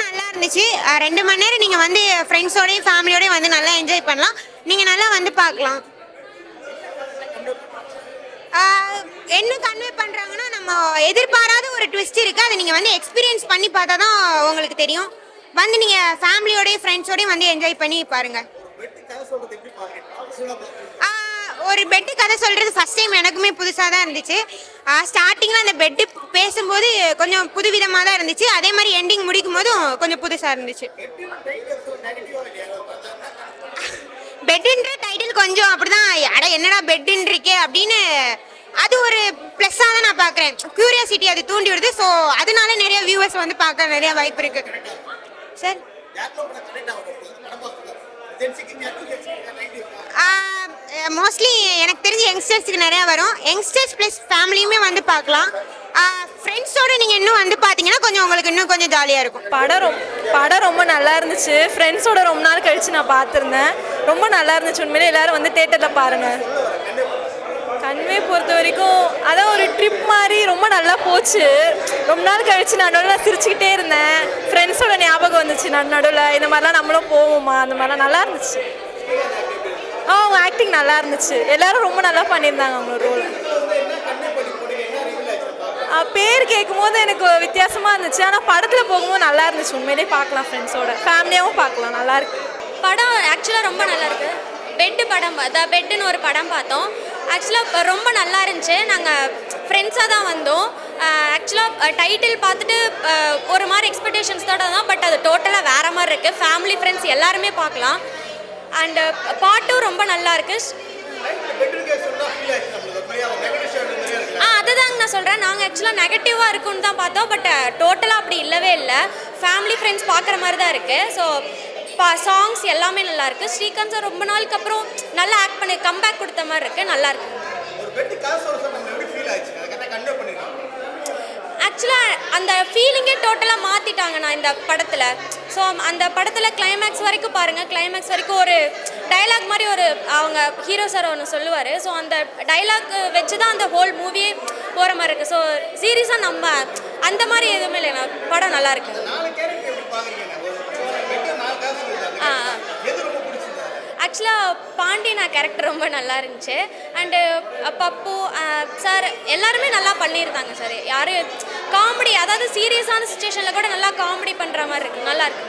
நல்லா இருந்துச்சு. 2 மணி நேரம் நீங்க வந்து ஃப்ரெண்ட்ஸோடயும் ஃபேமிலியோடயும் வந்து நல்லா என்ஜாய் பண்ணலாம். நீங்க நல்லா வந்து பார்க்கலாம். ஆ, என்ன கன்வே பண்றாங்கன்னா, நம்ம எதிர்பாராத ஒரு ட்விஸ்ட் இருக்கு. அத நீங்க வந்து எக்ஸ்பீரியன்ஸ் பண்ணி பார்த்தா தான் உங்களுக்கு தெரியும். வந்து நீங்க ஃபேமிலியோடயும் ஃப்ரெண்ட்ஸோடயும் வந்து என்ஜாய் பண்ணி பாருங்க. ஆ, ஒரு பெட்டு கதை சொல்றது ஃபர்ஸ்ட் டைம் எனக்குமே புதுசா தான் இருந்துச்சு. ஸ்டார்டிங்ல அந்த பெட்டு பேசும்போது கொஞ்சம் புதுவிதமா தான் இருந்துச்சு. அதே மாதிரி எண்டிங் முடிக்கும் போதும் கொஞ்சம் புதுசா இருந்துச்சு. பெட்டுன்ற டைட்டில் கொஞ்சம் அப்படிதான், அட என்னடா பெட்டுன்னு இருக்கே அப்படின்னு. அது ஒரு ப்ளஸ்ஸா தான் நான் பார்க்குறேன். கியூரியாசிட்டி அது தூண்டி விடுது. ஸோ அதனால நிறைய வியூவர்ஸ் வந்து பார்க்க நிறைய வாய்ப்பு இருக்கு சார். மோஸ்ட்லி எனக்கு தெரிஞ்சு யங்ஸ்டர்ஸ்க்கு நிறையா வரும். யங்ஸ்டர்ஸ் ப்ளஸ் ஃபேமிலியுமே வந்து பார்க்கலாம். ஃப்ரெண்ட்ஸோடு நீங்கள் இன்னும் வந்து பார்த்தீங்கன்னா கொஞ்சம் உங்களுக்கு இன்னும் கொஞ்சம் ஜாலியாக இருக்கும். படம் ரொம்ப நல்லா இருந்துச்சு. ஃப்ரெண்ட்ஸோட ரொம்ப நாள் கழித்து நான் பார்த்துருந்தேன். ரொம்ப நல்லா இருந்துச்சு. உண்மையிலே எல்லோரும் வந்து தேட்டரில் பாருங்கள். கன்வே பொறுத்த வரைக்கும் அதான் ஒரு ட்ரிப் மாதிரி ரொம்ப நல்லா போச்சு. ரொம்ப நாள் கழிச்சு நான் நடுவில் சிரிச்சுக்கிட்டே இருந்தேன். ஃப்ரெண்ட்ஸோட ஞாபகம் வந்துச்சு நடுவில். இந்த மாதிரிலாம் நம்மளும் போவோமா, அந்த மாதிரிலாம் நல்லா இருந்துச்சு. அவங்க ஆக்டிங் நல்லா இருந்துச்சு. எல்லாரும் ரொம்ப நல்லா பண்ணியிருந்தாங்க அவங்களோட ரோல். பேர் கேட்கும்போது எனக்கு வித்தியாசமாக இருந்துச்சு. ஆனால் படத்தில் போகும்போது நல்லா இருந்துச்சு. உண்மையிலே பார்க்கலாம், ஃப்ரெண்ட்ஸோட ஃபேமிலியாகவும் பார்க்கலாம். நல்லா இருக்கு படம். ஆக்சுவலாக ரொம்ப நல்லா இருக்கு. பெட்டு படம், பெட்டுன்னு ஒரு படம் பார்த்தோம். ஆக்சுவலாக ரொம்ப நல்லா இருந்துச்சு. நாங்கள் ஃப்ரெண்ட்ஸாக தான் வந்தோம். ஆக்சுவலாக டைட்டில் பார்த்துட்டு ஒரு மாதிரி எக்ஸ்பெக்டேஷன்ஸோட தான், பட் அது டோட்டலாக வேறு மாதிரி இருக்குது. ஃபேமிலி ஃப்ரெண்ட்ஸ் எல்லாருமே பார்க்கலாம். அண்டு பாட்டும் ரொம்ப நல்லா இருக்கு. அதுதாங்க நான் சொல்கிறேன். நாங்கள் ஆக்சுவலாக நெகட்டிவாக இருக்குன்னு தான் பார்த்தோம். பட் டோட்டலாக அப்படி இல்லவே இல்லை. ஃபேமிலி ஃப்ரெண்ட்ஸ் பார்க்குற மாதிரி தான் இருக்குது. ஸோ சாங்ஸ் எல்லாமே நல்லாயிருக்கு. ஸ்ரீகாந்த் சார் ரொம்ப நாளுக்கு அப்புறம் நல்லா ஆக்ட் பண்ணி கம்பேக் கொடுத்த மாதிரி இருக்குது. நல்லாயிருக்கு. ஆக்சுவலாக அந்த ஃபீலிங்கே டோட்டலாக மாற்றிட்டாங்கண்ணா இந்த படத்தில். ஸோ அந்த படத்தில் கிளைமேக்ஸ் வரைக்கும் பாருங்கள். கிளைமேக்ஸ் வரைக்கும் ஒரு டைலாக் மாதிரி ஒரு அவங்க ஹீரோ சார் ஒன்று சொல்லுவார். ஸோ அந்த டைலாக் வச்சு தான் அந்த ஹோல் மூவியே போகிற மாதிரி இருக்குது. ஸோ சீரியஸாக நம்ம அந்த மாதிரி எதுவுமே இல்லைண்ணா. படம் நல்லாயிருக்கு. ஆக்சுவலாக பாண்டியனா கேரக்டர் ரொம்ப நல்லா இருந்துச்சு. அண்டு பப்பு சார் எல்லாருமே நல்லா பண்ணியிருந்தாங்க சார். யாரும் காமெடி, அதாவது சீரியஸான சுச்சுவேஷனில் கூட நல்லா காமெடி பண்ணுற மாதிரி இருக்குது. நல்லாயிருக்கு.